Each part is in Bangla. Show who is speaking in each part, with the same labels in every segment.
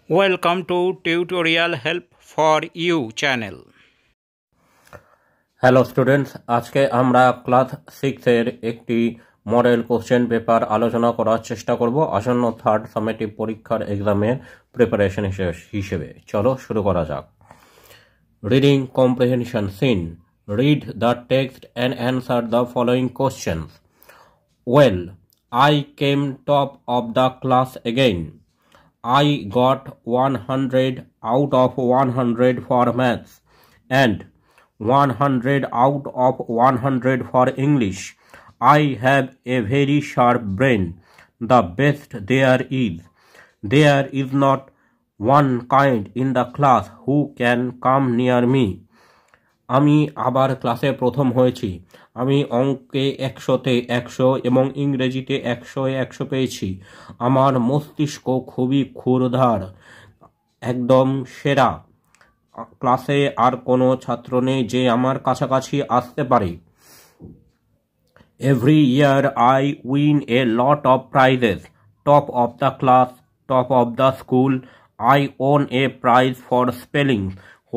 Speaker 1: Welcome to Tutorial Help for You channel.
Speaker 2: Hello students, আজকে আমরা ক্লাস 6 এর একটি মডেল কোশ্চেন পেপার আলোচনা করার চেষ্টা করব আসন্ন থার্ড সামেটিভ পরীক্ষার এক্সামের প্রিপারেশন হিসেবে। চলো শুরু করা যাক। Reading comprehension seen. Read the text and answer the following questions. Well, I came top of the class again. I got 100 out of 100 for maths and 100 out of 100 for English. I have a very sharp brain, the best there is. There is not one kind in the class who can come near me. আমি আবার ক্লাসে প্রথম হয়েছি। আমি অঙ্কে 100-তে 100 এবং ইংরেজিতে 100-এ 100 পেয়েছি। আমার মস্তিষ্ক খুবই ক্ষুরধার, একদম সেরা। ক্লাসে আর কোনো ছাত্র নেই যে আমার কাছাকাছি আসতে পারে। Every year I win a lot of prizes. Top of the class, top of the school. I won a prize for spelling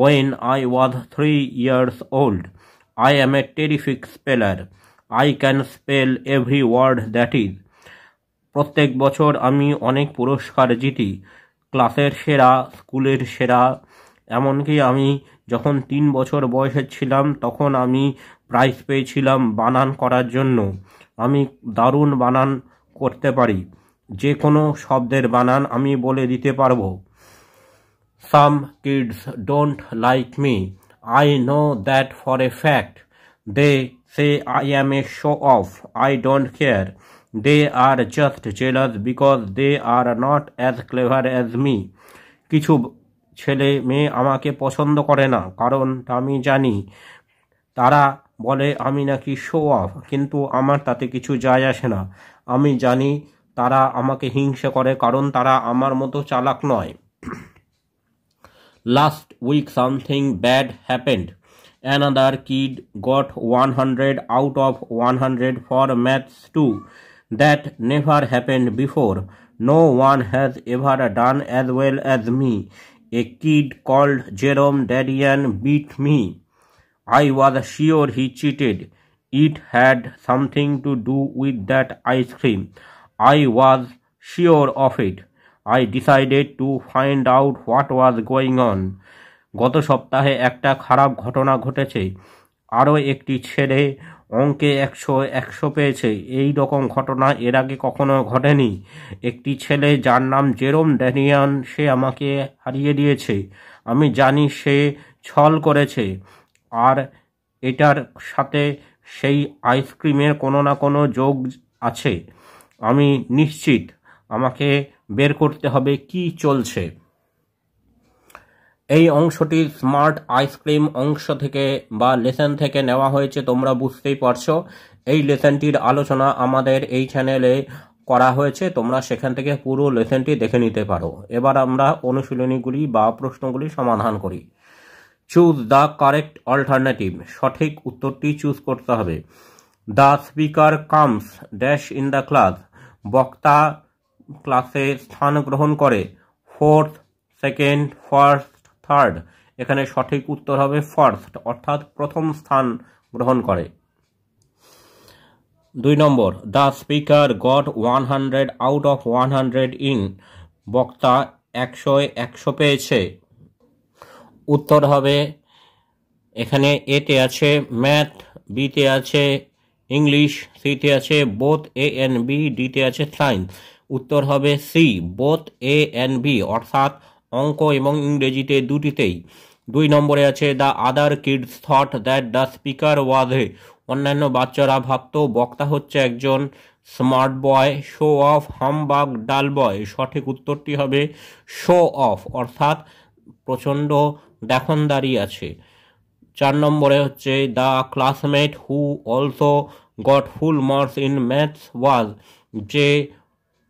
Speaker 2: when I was 3 years old. I am a terrific speller. I can spell every word that is. প্রত্যেক বছর আমি অনেক পুরস্কার জিতি, ক্লাসের সেরা, স্কুলের সেরা। এমনকি আমি যখন 3 বছর বয়সের ছিলাম তখন আমি প্রাইজ পেয়েছিলাম বানান করার জন্য। আমি দারুণ বানান করতে পারি, যে কোনো শব্দের বানান আমি বলে দিতে পারবো। Some kids don't like me. I know that for a fact. They say I am a show-off. I don't care. They are just jealous because they are not as clever as me. কিছু ছেলে মেয়ে আমাকে পছন্দ করে না, কারণ আমি জানি। তারা বলে আমি নাকি শো অফ, কিন্তু আমার তাতে কিছু যায় আসে না। আমি জানি তারা আমাকে হিংসা করে, কারণ তারা আমার মতো চালাক নয়। Last week something bad happened. Another kid got 100 out of 100 for maths too. That never happened before. No one has ever done as well as me. A kid called Jerome Dadian beat me. I was sure he cheated. It had something to do with that ice cream. I was sure of it. I decided to find out what was going on. গত সপ্তাহে একটা খারাপ ঘটনা ঘটেছে। আরও একটি ছেলে অঙ্কে 100 পেয়েছে। এই রকম ঘটনা এর আগে কখনো ঘটেনি। একটি ছেলে যার নাম জেরোম ড্যানিয়ান, সে আমাকে হারিয়ে দিয়েছে। আমি জানি সে ছল করেছে, আর এটার সাথে সেই আইসক্রিমের কোনো না কোনো যোগ আছে। আমি নিশ্চিত। আমাকে বের করতে হবে কি চলছে। এই অংশটি স্মার্ট আইসক্রিম অংশ থেকে বা লেসন থেকে নেওয়া হয়েছে, তোমরা বুঝতেই পারছো। এই লেসনটির আলোচনা আমাদের এই চ্যানেলে করা হয়েছে, তোমরা সেখান থেকে পুরো লেসনটি দেখে নিতে পারো। এবার আমরা অনুশীলনীগুলি বা প্রশ্নগুলি সমাধান করি। Choose the correct alternative. সঠিক উত্তরটি চুজ করতে হবে। The speaker comes dash in the class. বক্তা ক্লাসে স্থান গ্রহণ করে। Fourth, second, first, third. এখানে সঠিক উত্তর হবে ফার্স্ট, অর্থাৎ প্রথম স্থান গ্রহণ করে। 2 নম্বর, the speaker got 100 out of 100 in. বক্তা 100-এ 100 পেয়েছে। উত্তর হবে, এখানে এতে আছে ম্যাথ, বিতে আছে ইংলিশ, সিতে আছে বোথ এ এন্ড বি, ডিতে আছে সায়েন্স। উত্তর হবে C, both A and B, অর্থাৎ অঙ্ক এবং ইংরেজিতে দুটিতেই। 2 নম্বরে আছে the other kids thought that the speaker was A. অন্যান্য বাচ্চারা ভাবত বক্তা হচ্ছে একজন smart boy, show off, humbug, dull boy. সঠিক উত্তরটি হবে শো অফ, অর্থাৎ প্রচণ্ড দেখনদারি আছে। 4 নম্বরে হচ্ছে the classmate who also got full marks in maths was. যে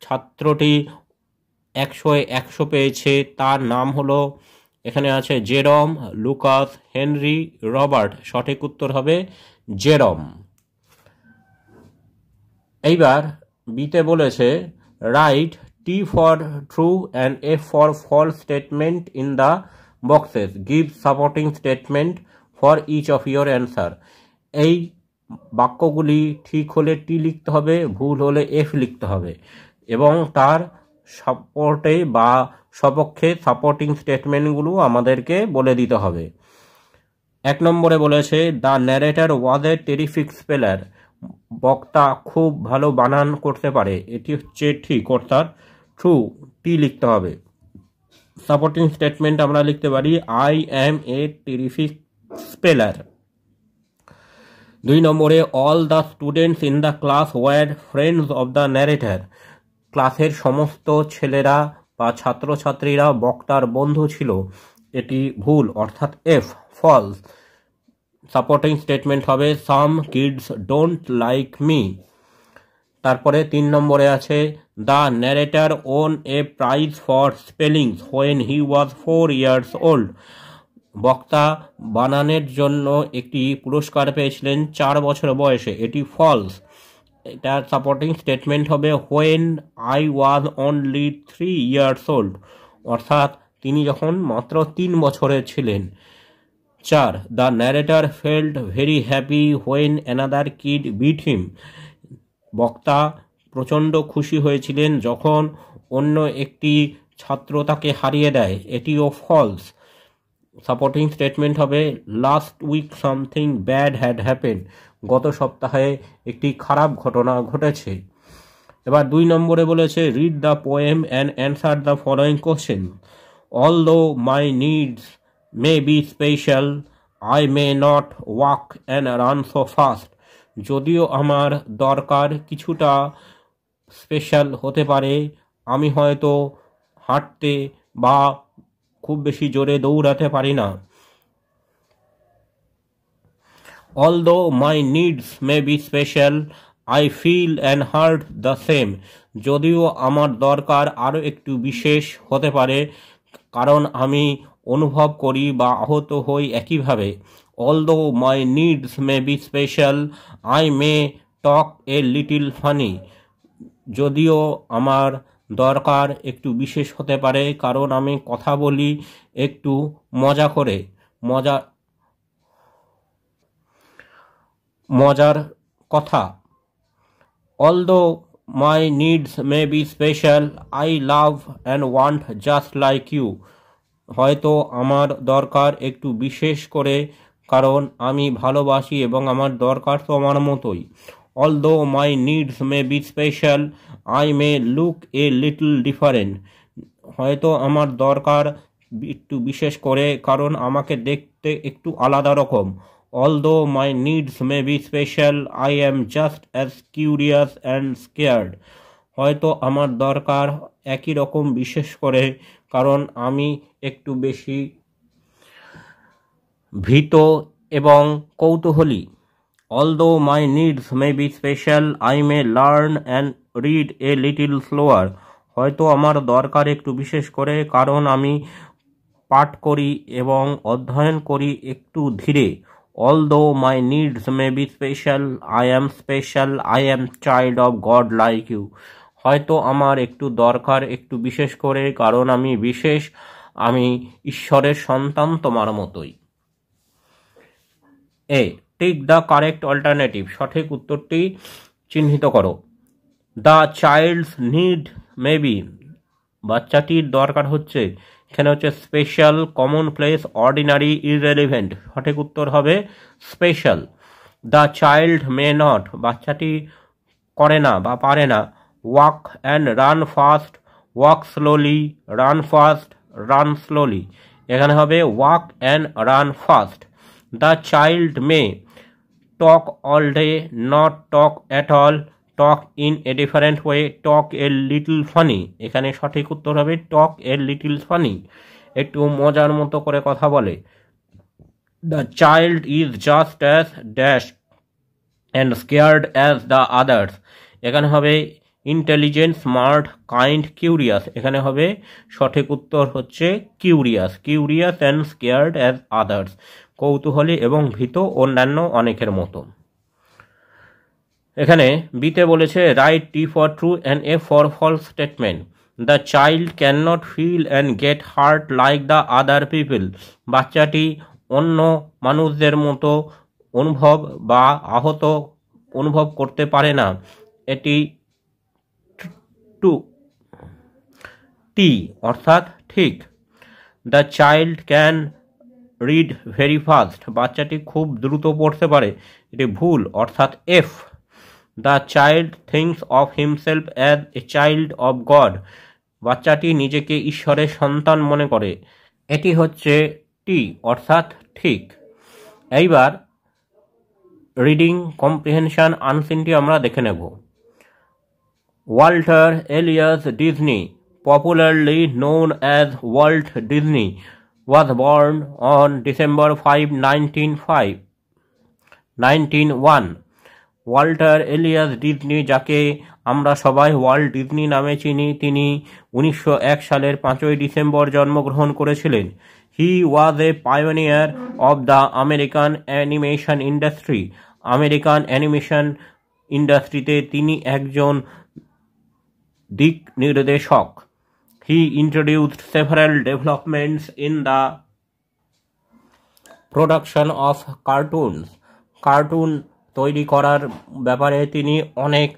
Speaker 2: ছাত্রটি 100-এ 100 পেয়েছে তার নাম হলো, এখানে আছে জেরম, লুকাস, হেনরি, রবার্ট। সঠিক উত্তর হবে জেরম। এইবার বিতে বলেছে right T for true and F for false statement in the boxes. Give supporting statement for each of your answer. এই বাক্যগুলি ঠিক হলে টি লিখতে হবে, ভুল হলে এফ লিখতে হবে এবং তার সাপোর্টে বা সপক্ষে সাপোর্টিং স্টেটমেন্টগুলো আমাদেরকে বলে দিতে হবে। 1 নম্বরে বলেছে the narrator was a terrific speller, বক্তা খুব ভালো বানান করতে পারে, এটি হচ্ছে ঠিক, অর্থাৎ ট্রু, টি লিখতে হবে। সাপোর্টিং স্টেটমেন্ট আমরা লিখতে পারি I am A terrific speller. 2 নম্বরে all the students in the class were friends of the narrator, ক্লাসের সমস্ত ছেলেরা বা ছাত্রছাত্রীরা বক্তার বন্ধু ছিল, এটি ভুল, অর্থাৎ এফ, ফলস। সাপোর্টিং স্টেটমেন্ট হবে some kids don't like me. তারপরে 3 নম্বরে আছে the narrator won a prize for spellings when he was 4 years old, বক্তা বানানের জন্য একটি পুরস্কার পেয়েছিলেন 4 বছর বয়সে, এটি ফলস। এটার সাপোর্টিং স্টেটমেন্ট হবে when I was only 3 years old, অর্থাৎ তিনি যখন মাত্র 3 বছরের ছিলেন। 4 the narrator felt very happy when another kid beat him, বক্তা প্রচণ্ড খুশি হয়েছিলেন যখন অন্য একটি ছাত্র তাকে হারিয়ে দেয়, এটিও ফলস। সাপোর্টিং স্টেটমেন্ট হবে last week something bad had happen, গত সপ্তাহে একটি খারাপ ঘটনা ঘটেছে। এবার 2 নম্বরে বলেছে read the poem and answer the following question. Although my needs may be special I may not walk and run so fast, যদিও আমার দরকার কিছুটা স্পেশাল হতে পারে, আমি হয়তো হাঁটতে বা খুব বেশি জোরে দৌড়াতে পারি না। Although my needs may be special, I feel and hurt the same, যদিও আমার দরকার আরও একটু বিশেষ হতে পারে কারণ আমি অনুভব করি বা আহত হই একইভাবে। Although my needs may be special, I may talk a little funny, যদিও আমার দরকার একটু বিশেষ হতে পারে কারণ আমি কথা বলি একটু মজা করে, মজার কথা। Although my needs may be special, I love and want just like you, হয়তো আমার দরকার একটু বিশেষ করে কারণ আমি ভালোবাসি এবং আমার দরকার তো আমার মতোই। Although my needs may be special, I may look a little different, হয়তো আমার দরকার একটু বিশেষ করে কারণ আমাকে দেখতে একটু আলাদা রকম। Although my needs may be special, I am just as curious and scared, হয়তো আমার দরকার একই রকম বিশেষ করে কারণ আমি একটু বেশি ভীত এবং কৌতূহলী। Although my needs may be special, I may learn and read a little slower, হয়তো আমার দরকার একটু বিশেষ করে কারণ আমি পাঠ করি এবং অধ্যয়ন করি একটু ধীরে। Although my needs may be special, I am special, I am child of God like you, হয়তো আমার একটু দরকার একটু বিশেষ করে কারণ আমি বিশেষ, আমি ঈশ্বরের সন্তান তোমার মতোই। এ টিক দ্য কারেক্ট অল্টারনেটিভ, সঠিক উত্তরটি চিহ্নিত করো। দ্য চাইল্ডস নিড মেবি, বাচ্চাটির দরকার হচ্ছে, এখানে হচ্ছে স্পেশাল, কমন প্লেস, অর্ডিনারি, ইররেলিভেন্ট, সঠিক উত্তর হবে special. The child may not, বাচ্চাটি করে না বা পারে না। Walk and run fast, walk slowly, run fast, run slowly, এখানে হবে walk and run fast. The child May talk all day, not talk at all, talk in a different way, talk a little funny, এখানে সঠিক উত্তর হবে টক এ লিটল ফানি, একটু মজার মতো করে কথা বলে। The child is just as dash and scared as the others, এখানে হবে ইন্টেলিজেন্ট, স্মার্ট, কাইন্ড, কিউরিয়াস, এখানে হবে সঠিক উত্তর হচ্ছে curious, curious and scared as others, কৌতূহলী এবং ভীত অন্যান্য অনেকের মতো। এখানে বিতে বলেছে write T for true and F for false statement, the child can not feel and get hurt like the other people. বাচ্চাটি অন্য মানুষদের মতো অনুভব বা আহত অনুভব করতে পারে না। এটি টু টি অর্থাৎ ঠিক। The child can read very fast. বাচ্চাটি খুব দ্রুত পড়তে পারে। এটি ভুল অর্থাৎ F. The child thinks of himself as a child of god. বাচ্চাটি নিজেকে ঈশ্বরের সন্তান মনে করে। এটি হচ্ছে টি অর্থাৎ ঠিক। এইবার রিডিং কম্প্রিহেনশন আনসিনটি আমরা দেখে নেব। Walter Elias Disney, popularly known as Walt Disney, was born on December 5, 1901. Walter Elias Disney, যাকে আমরা সবাই ওয়াল্ট ডিজনি নামে চিনি, তিনি 1901 সালের 5ই ডিসেম্বর জন্মগ্রহণ করেছিলেন। He was a pioneer of the American animation industry. American animation ইন্ডাস্ট্রিতে তিনি একজন দিক নির্দেশক। He introduced several developments in the production of cartoons. Cartoon তৈরি করার ব্যাপারে তিনি অনেক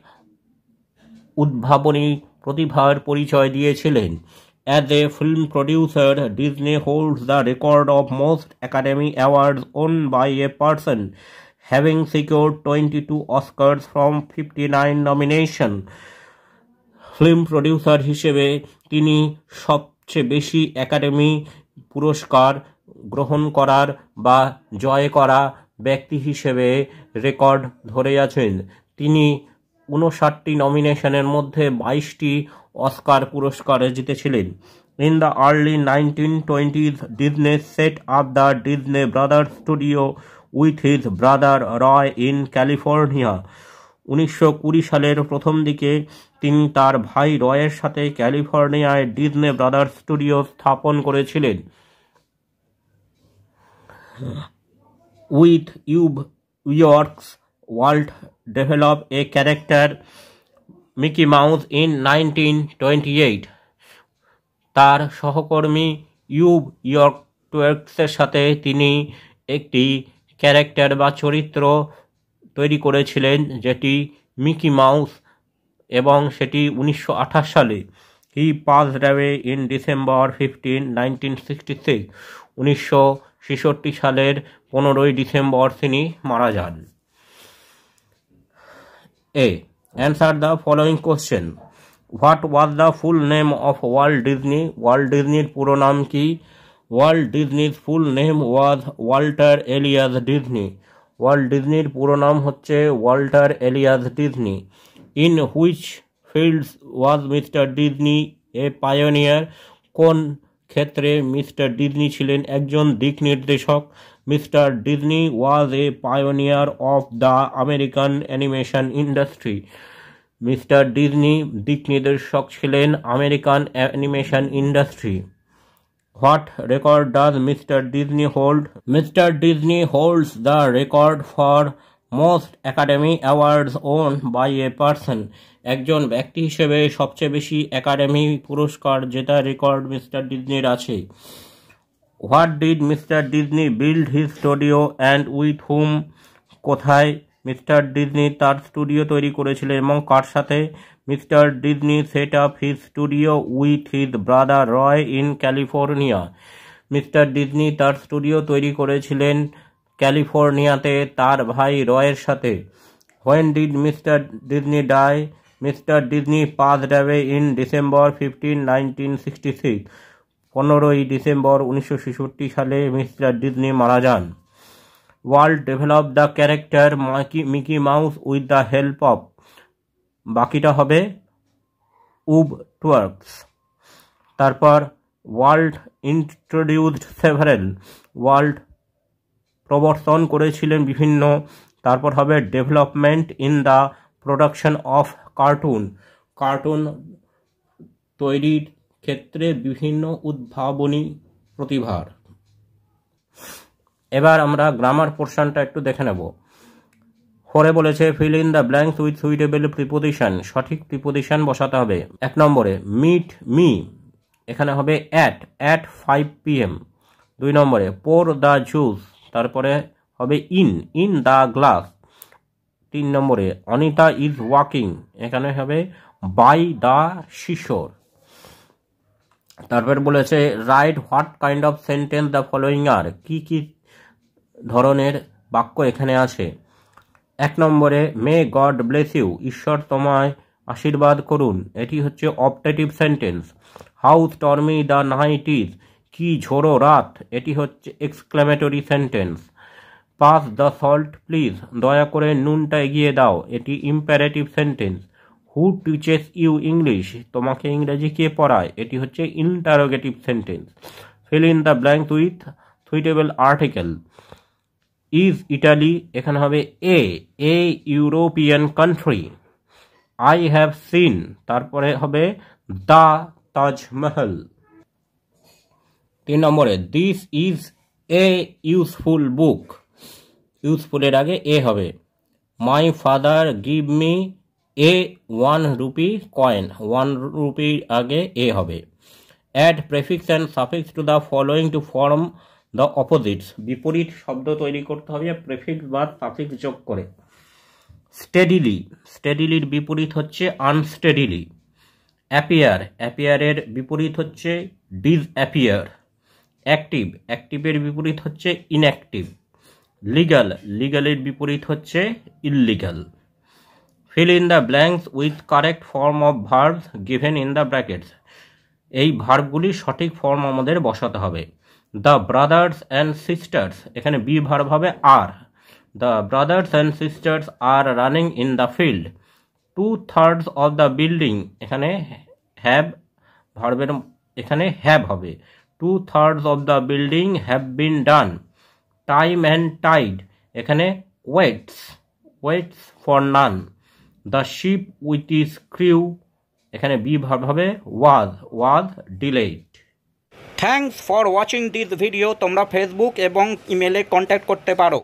Speaker 2: উদ্ভাবনী প্রতিভার পরিচয় দিয়েছিলেন। As a film producer, Disney holds the record of most Academy Awards won by a person, having secured 22 Oscars from 59 nominations. Film producer হিসেবে তিনি সবচেয়ে বেশি একাডেমি পুরস্কার গ্রহণ করার বা জয় করা ব্যক্তি হিসেবে রেকর্ড ধরে আছেন। তিনি 59টি নমিনেশনের মধ্যে 22টি অস্কার পুরস্কার জিতেছিলেন। In the early 1920s, Disney set up the Disney Brothers Studio with his brother Roy in California. 1920 সালের প্রথম দিকে তিনি তার ভাই রয়ের সাথে ক্যালিফোর্নিয়ায় ডিজনে ব্রাদার্স স্টুডিও স্থাপন করেছিলেন। With Ub Iwerks, Walt develop a character Mickey Mouse in 1928। তার সহকর্মী ইউব ইয়র্কসের সাথে তিনি একটি ক্যারেক্টার বা চরিত্র তৈরি করেছিলেন, যেটি মিকি মাউস, এবং সেটি 1928 সালে। He passed away in December 15, 1966। 1966 সালের 15ই ডিসেম্বর তিনি মারা যান। A, answer the following question. What was the full name of Walt Disney? Walt ডিজনির পুরো নাম কি? ওয়াল্ট ডিজনির full name was Walter Elias Disney. Walt ডিজনির পুরো নাম হচ্ছে Walter Elias Disney. In which fields was Mister Disney a pioneer? কোন ক্ষেত্রে মিস্টার ডিজনি ছিলেন একজন দিক নির্দেশক? Mister Disney was a pioneer of the American animation industry. Mister Disney দিক নির্দেশক ছিলেন American animation industry. What record does Mr. Disney hold? Mr. Disney holds the record for most Academy Awards won by a person. একজন ব্যক্তি হিসেবে সবচেয়ে বেশি একাডেমি পুরস্কার জেতার রেকর্ড মিস্টার ডিজনির আছে। What did Mr. Disney build his studio and with whom? কোথায় মিস্টার ডিজনি তার স্টুডিও তৈরি করেছিলেন এবং কার সাথে? Mister Disney set up his studio with his brother Roy in California. Mister Disney তার স্টুডিও তৈরি করেছিলেন ক্যালিফোর্নিয়াতে তার ভাই রয়ের সাথে। When did Mister Disney die? Mister Disney passed away in December 15, 1966। 15ই ডিসেম্বর 1966 সালে মিস্টার ডিজনি মারা যান। Walt develop the character Mickey Mouse with the help of, বাকিটা হবে উব টুয়ার্কস। তারপর ওয়াল্ট ইন্ট্রোডিউসড সেভারেল, ওয়াল্ট প্রবর্তন করেছিলেন বিভিন্ন। তারপর হবে development in the production of cartoon, cartoon তৈরির ক্ষেত্রে বিভিন্ন উদ্ভাবনী প্রতিভার। এবার আমরা গ্রামার পোর্শনটা একটু দেখে নেব। 4 বলেছে feel in the blanks with suitable preposition, সঠিক প্রিপোজিশন বসাতে হবে। 1 নম্বরে মিট মি, এখানে হবে অ্যাট 5 PM। 2 নম্বরে পোর দ্য জুস, তারপরে হবে ইন দ্য গ্লাস। 3 নম্বরে অনিতা ইজ ওয়াকিং, এখানে হবে বাই দ্য সিশোর। তারপর বলেছে right what kind of sentence the following আর, কি কি ধরনের বাক্য এখানে আছে। 1 নম্বরে মে গড ব্লেস ইউ, ঈশ্বর তোমায় আশীর্বাদ করুন, এটি হচ্ছে optative sentence. How stormy the night is, কি ঝোড়ো রাত, এটি হচ্ছে exclamatory sentence. Pass the salt please, দয়া করে নুনটা এগিয়ে দাও, এটি imperative sentence. Who teaches you English, তোমাকে ইংরেজি কে পড়ায়, এটি হচ্ছে interrogative sentence. Fill in the blank with suitable article. Is Italy, এখানে হবে a European country. I have seen, তারপরে হবে দ্য তাজমহল। 3 নম্বরে দিস ইজ এ ইউজফুল বুক, ইউজফুলের আগে এ হবে। My father give me a 1 rupee coin, 1 রুপির আগে এ হবে। Add prefix and suffix to the following to form the opposites, বিপরীত শব্দ তৈরি করতে হবে প্রেফিক্স বা সাফিক্স যোগ করে। স্টেডিলির বিপরীত হচ্ছে আনস্টেডিলি। অ্যাপিয়ারের বিপরীত হচ্ছে ডিসঅ্যাপিয়ার। অ্যাক্টিভের বিপরীত হচ্ছে ইনঅ্যাক্টিভ। লিগালের বিপরীত হচ্ছে illegal. Fill in the blanks with correct form of verbs given in the brackets, এই ভার্বগুলির সঠিক ফর্ম আমাদের বসাতে হবে। দ্য ব্রাদার্স অ্যান্ড সিস্টার্স, এখানে বি ভার্ব হবে are. The brothers and sisters are running in the field. 2/3 of the building, এখানে হ্যাভ ভার্বের এখানে হ্যাভ হবে। 2/3 of the building have been done. Time and tide, এখানে waits for none. The ship with is crew, এখানে বি ভার্ব হবে was delayed.
Speaker 1: Thanks for watching this video. তোমরা ফেসবুক এবং ইমেলে কন্ট্যাক্ট করতে পারো।